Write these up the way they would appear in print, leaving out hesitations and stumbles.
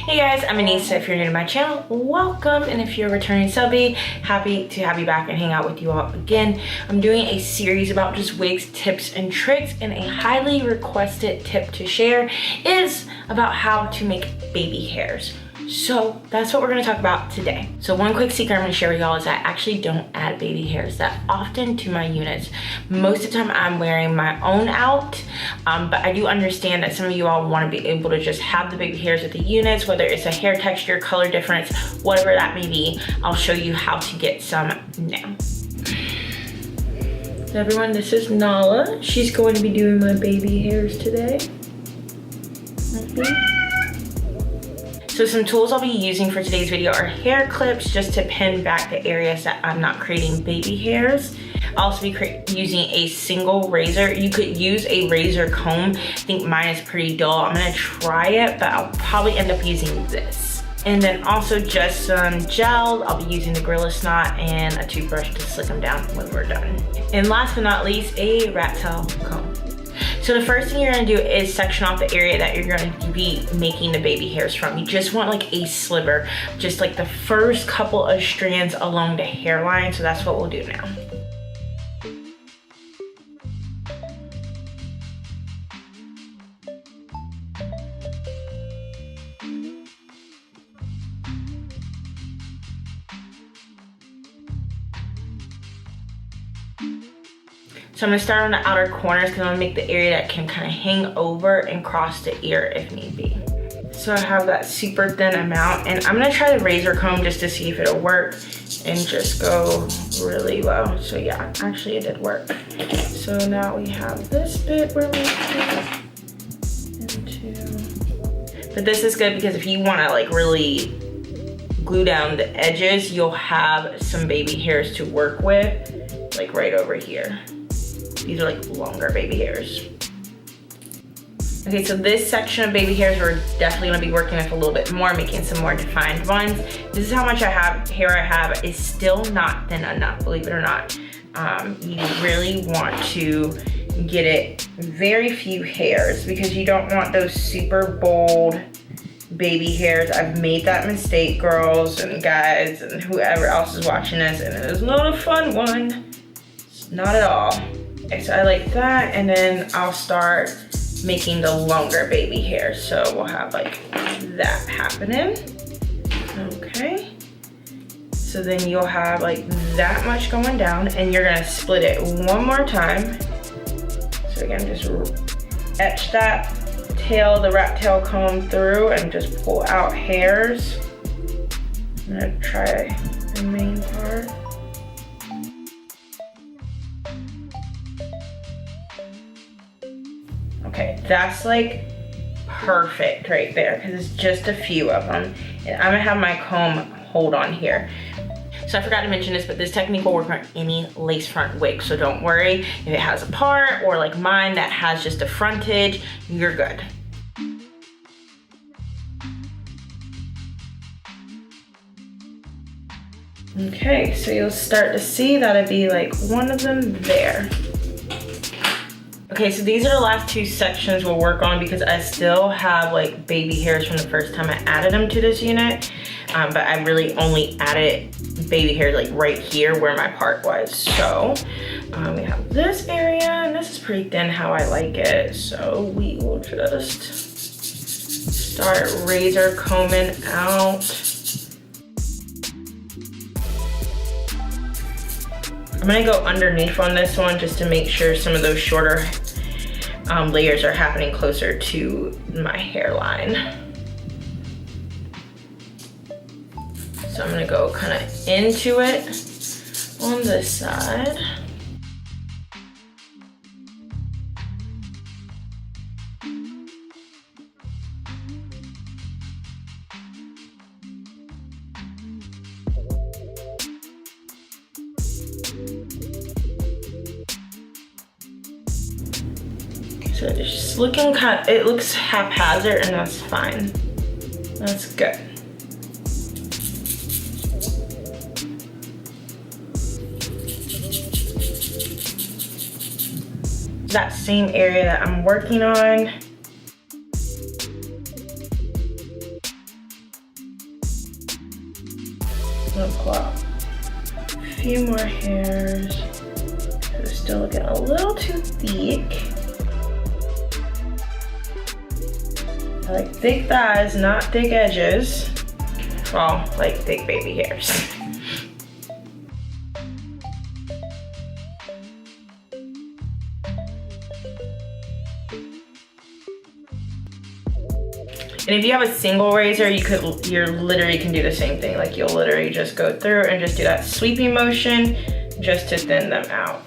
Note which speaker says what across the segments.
Speaker 1: Hey guys, I'm Anissa. If you're new to my channel, welcome. And if you're a returning subby, happy to have you back and hang out with you all again. I'm doing a series about just wigs, tips, and tricks. And a highly requested tip to share is about how to make baby hairs. So that's what we're gonna talk about today. So one quick secret I'm gonna share with y'all is I actually don't add baby hairs that often to my units. Most of the time I'm wearing my own out, but I do understand that some of you all wanna be able to just have the baby hairs with the units, whether it's a hair texture, color difference, whatever that may be. I'll show you how to get some now. So everyone, this is Nala. She's going to be doing my baby hairs today. So some tools I'll be using for today's video are hair clips, just to pin back the areas that I'm not creating baby hairs. I'll also be using a single razor. You could use a razor comb. I think mine is pretty dull. I'm gonna try it, but I'll probably end up using this. And then also just some gel. I'll be using the Gorilla Snot and a toothbrush to slick them down when we're done. And last but not least, a rat tail comb. So the first thing you're gonna do is section off the area that you're going to be making the baby hairs from. You just want like a sliver, just like the first couple of strands along the hairline. So that's what we'll do now. So I'm gonna start on the outer corners because I'm gonna make the area that can kind of hang over and cross the ear if need be. So I have that super thin amount, and I'm gonna try the razor comb just to see if it'll work and just go really low. So yeah, actually it did work. So now we have this bit where we have into, but this is good because if you wanna like really glue down the edges, you'll have some baby hairs to work with, like right over here. These are like longer baby hairs. Okay, so this section of baby hairs we're definitely gonna be working with a little bit more, making some more defined ones. This is how much hair I have. It's still not thin enough, believe it or not. You really want to get it very few hairs because you don't want those super bold baby hairs. I've made that mistake, girls and guys and whoever else is watching this, and it is not a fun one. It's not at all. Okay, so I like that, and then I'll start making the longer baby hair. So we'll have like that happening. Okay. So then you'll have like that much going down, and you're gonna split it one more time. So again, just etch that tail, the rat tail comb through, and just pull out hairs. I'm gonna try the main part. Okay, that's like perfect right there because it's just a few of them. And I'm gonna have my comb hold on here. So I forgot to mention this, but this technique will work on any lace front wig. So don't worry if it has a part or like mine that has just a frontage, you're good. Okay, so you'll start to see that'll be like one of them there. Okay, so these are the last two sections we'll work on because I still have like baby hairs from the first time I added them to this unit. But I really only added baby hairs like right here where my part was. So we have this area, and this is pretty thin how I like it. So we will just start razor combing out. I'm gonna go underneath on this one just to make sure some of those shorter layers are happening closer to my hairline. So I'm gonna go kind of into it on this side. So it's just looking it looks haphazard, and that's fine. That's good. That same area that I'm working on, I'm gonna pull out a few more hairs. It's still looking a little too thick. I like thick thighs, not thick edges. Well, like thick baby hairs. And if you have a single razor, you literally can do the same thing. Like you'll literally just go through and just do that sweeping motion just to thin them out.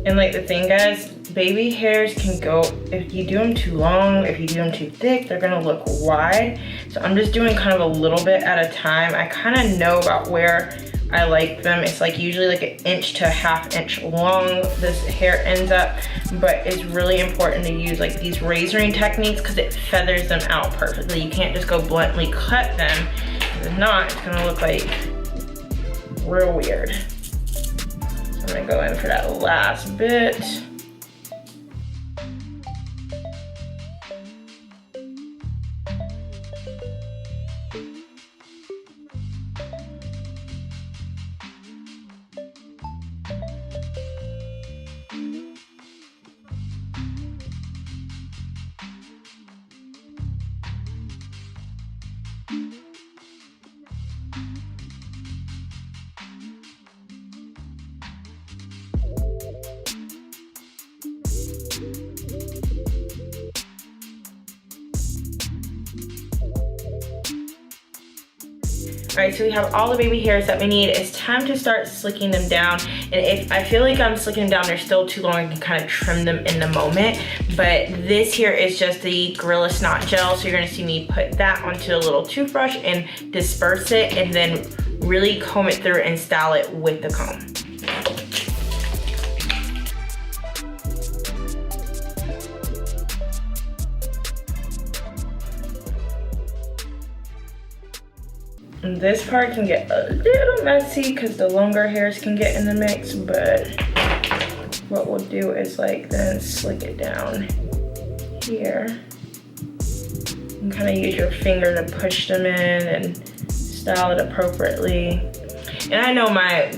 Speaker 1: And like the thing, guys, baby hairs can go, if you do them too long, if you do them too thick, they're gonna look wide. So I'm just doing kind of a little bit at a time. I kind of know about where I like them. It's like usually like 1 inch to 1/2 inch long this hair ends up, but it's really important to use like these razoring techniques because it feathers them out perfectly. You can't just go bluntly cut them. If not, it's gonna look like real weird. I'm gonna go in for that last bit. All right, so we have all the baby hairs that we need. It's time to start slicking them down. And if I feel like I'm slicking them down, they're still too long, I can kind of trim them in the moment. But this here is just the Gorilla Snot Gel. So you're gonna see me put that onto a little toothbrush and disperse it and then really comb it through and style it with the comb. And this part can get a little messy because the longer hairs can get in the mix, but what we'll do is like then slick it down here. And kind of use your finger to push them in and style it appropriately. And I know my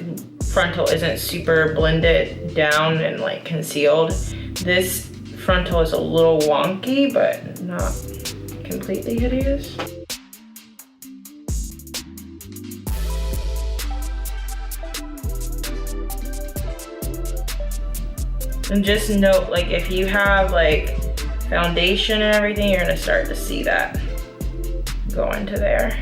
Speaker 1: frontal isn't super blended down and like concealed. This frontal is a little wonky, but not completely hideous. And just note, like if you have like foundation and everything, you're gonna start to see that go into there.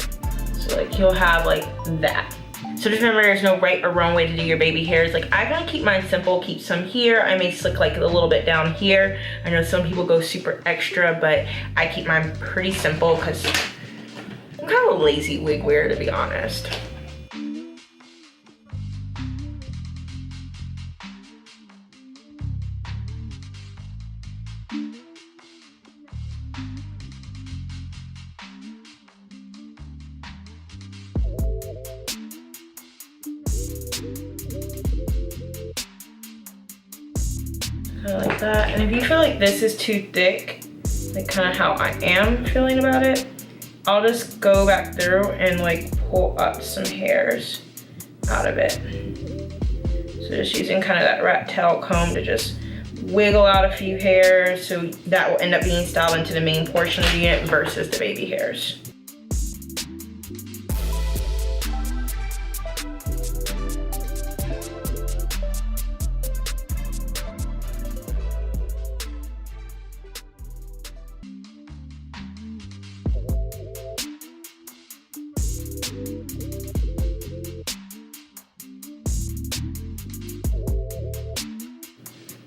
Speaker 1: So like you'll have like that. So just remember, there's no right or wrong way to do your baby hairs. Like I gotta keep mine simple, keep some here. I may slick like a little bit down here. I know some people go super extra, but I keep mine pretty simple because I'm kind of a lazy wig wearer, to be honest. Kind of like that. And if you feel like this is too thick, like kind of how I am feeling about it, I'll just go back through and like pull up some hairs out of it. So just using kind of that rat tail comb to just wiggle out a few hairs, so that will end up being styled into the main portion of the unit versus the baby hairs.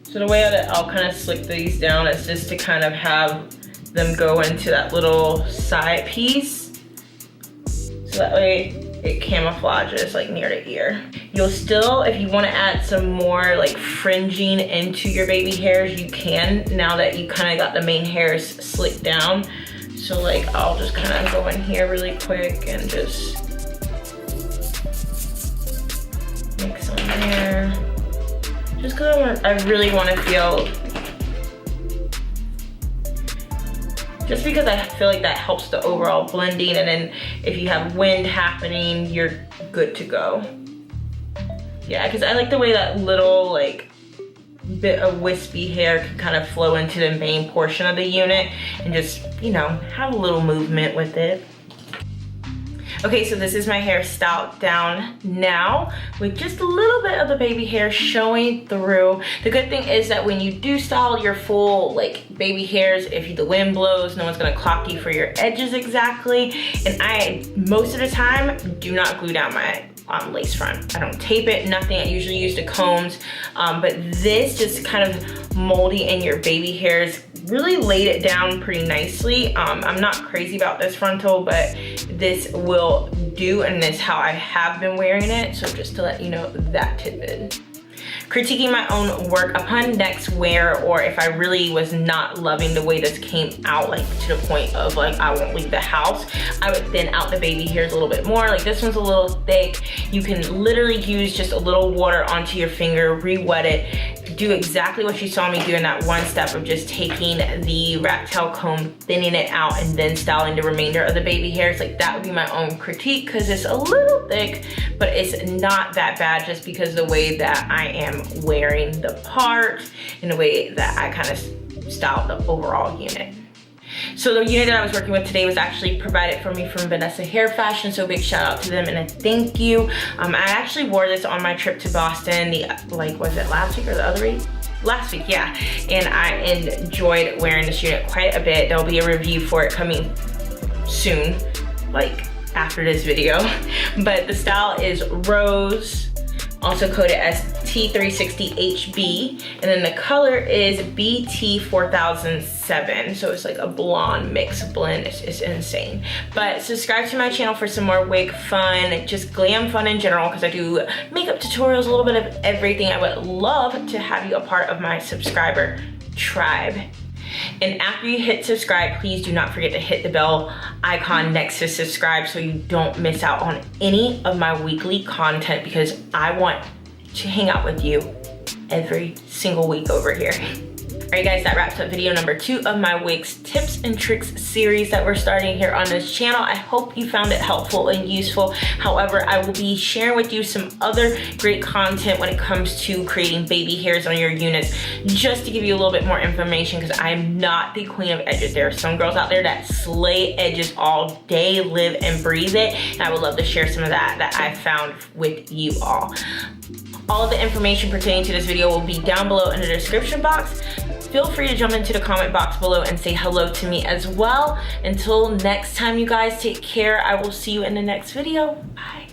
Speaker 1: So the way that I'll kind of slick these down is just to kind of have them go into that little side piece. So that way it camouflages like near the ear. You'll still, if you want to add some more like fringing into your baby hairs, you can, now that you kind of got the main hairs slicked down. So like I'll just kind of go in here really quick and just make some there. Just because I really want to feel, just because I feel like that helps the overall blending, and then if you have wind happening, you're good to go. Yeah, because I like the way that little like bit of wispy hair can kind of flow into the main portion of the unit and just, you know, have a little movement with it. Okay, so this is my hair styled down now with just a little bit of the baby hair showing through. The good thing is that when you do style your full like baby hairs, if the wind blows, no one's gonna clock you for your edges exactly. And I, most of the time, do not glue down my lace front. I don't tape it, nothing. I usually use the combs, but this just kind of moldy in your baby hairs really laid it down pretty nicely. I'm not crazy about this frontal, but this will do, and this is how I have been wearing it. So just to let you know that tidbit. Critiquing my own work upon next wear, or if I really was not loving the way this came out, like to the point of like I won't leave the house, I would thin out the baby hairs a little bit more. Like this one's a little thick. You can literally use just a little water onto your finger, re-wet it, do exactly what you saw me do in that one step of just taking the rat tail comb, thinning it out, and then styling the remainder of the baby hairs. Like that would be my own critique, because it's a little thick, but it's not that bad, just because the way that I am wearing the part and the way that I kind of styled the overall unit. So the unit that I was working with today was actually provided for me from Vanessa Hair Fashion, so big shout out to them and a thank you. I actually wore this on my trip to Boston, was it last week or the other week? Last week, yeah. And I enjoyed wearing this unit quite a bit. There'll be a review for it coming soon, like after this video. But the style is rose, also coded as T360HB, and then the color is BT4007, so it's like a blonde mix blend. It's insane. But subscribe to my channel for some more wig fun, just glam fun in general, because I do makeup tutorials, a little bit of everything. I would love to have you a part of my subscriber tribe. And after you hit subscribe, please do not forget to hit the bell icon next to subscribe so you don't miss out on any of my weekly content, because I want to hang out with you every single week over here. All right guys, that wraps up video number 2 of my wigs tips and tricks series that we're starting here on this channel. I hope you found it helpful and useful. However, I will be sharing with you some other great content when it comes to creating baby hairs on your units, just to give you a little bit more information, because I'm not the queen of edges. There are some girls out there that slay edges all day, live and breathe it, and I would love to share some of that I found with you all. All of the information pertaining to this video will be down below in the description box. Feel free to jump into the comment box below and say hello to me as well. Until next time, you guys, take care. I will see you in the next video. Bye.